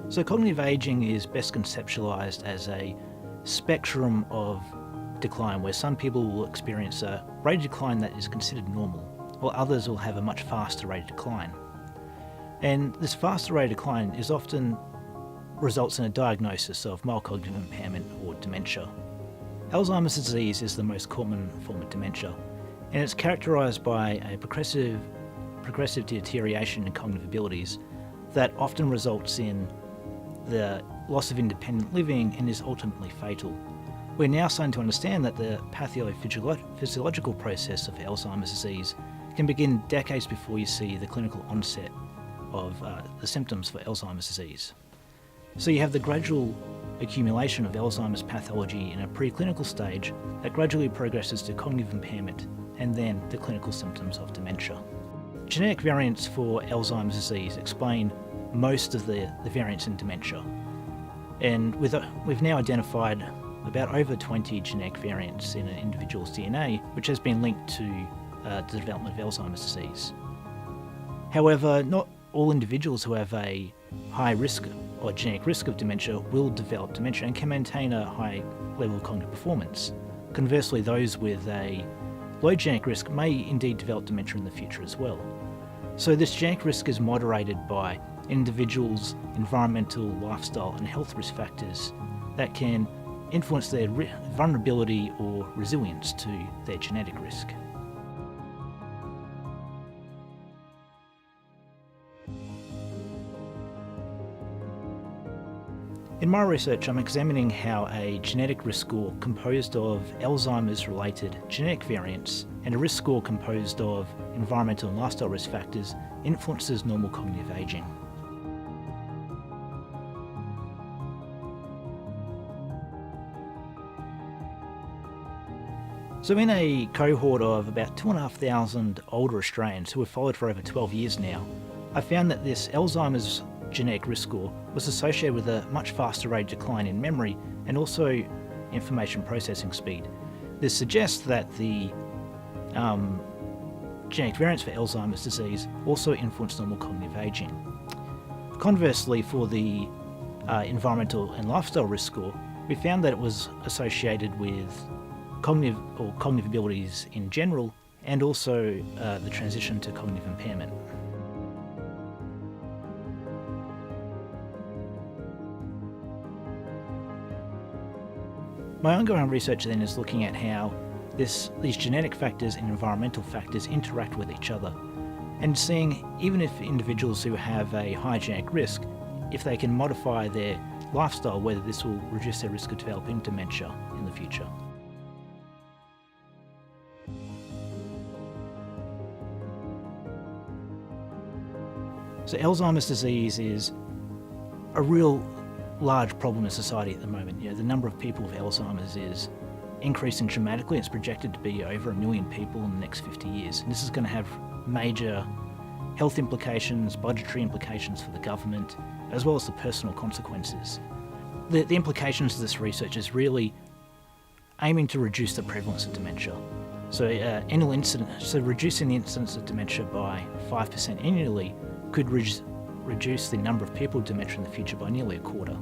So cognitive aging is best conceptualized as a spectrum of decline where some people will experience a rate of decline that is considered normal, while others will have a much faster rate of decline. And this faster rate of decline is often results in a diagnosis of mild cognitive impairment or dementia. Alzheimer's disease is the most common form of dementia, and it's characterized by a progressive deterioration in cognitive abilities that often results in the loss of independent living and is ultimately fatal. We're now starting to understand that the pathophysiological process of Alzheimer's disease can begin decades before you see the clinical onset of the symptoms for Alzheimer's disease. So you have the gradual accumulation of Alzheimer's pathology in a preclinical stage that gradually progresses to cognitive impairment and then the clinical symptoms of dementia. Genetic variants for Alzheimer's disease explain most of the variants in dementia, and we've now identified about over 20 genetic variants in an individual's DNA, which has been linked to the development of Alzheimer's disease. However, not all individuals who have a high risk or genetic risk of dementia will develop dementia and can maintain a high level of cognitive performance. Conversely, those with a low genetic risk may indeed develop dementia in the future as well. So this genetic risk is moderated by individuals' environmental, lifestyle and health risk factors that can influence their vulnerability or resilience to their genetic risk. In my research, I'm examining how a genetic risk score composed of Alzheimer's-related genetic variants and a risk score composed of environmental and lifestyle risk factors influences normal cognitive aging. So in a cohort of about 2,500 older Australians who were followed for over 12 years now, I found that this Alzheimer's genetic risk score was associated with a much faster rate of decline in memory and also information processing speed. This suggests that the genetic variants for Alzheimer's disease also influence normal cognitive aging. Conversely, for the environmental and lifestyle risk score, we found that it was associated with cognitive abilities in general and also the transition to cognitive impairment. My ongoing research then is looking at how these genetic factors and environmental factors interact with each other, and seeing even if individuals who have a high genetic risk, if they can modify their lifestyle, whether this will reduce their risk of developing dementia in the future. So Alzheimer's disease is a real large problem in society at the moment. The number of people with Alzheimer's is increasing dramatically. It's projected to be over 1 million people in the next 50 years. And this is going to have major health implications, budgetary implications for the government, as well as the personal consequences. The implications of this research is really aiming to reduce the prevalence of dementia. So reducing the incidence of dementia by 5% annually could reduce the number of people with dementia in the future by nearly a quarter.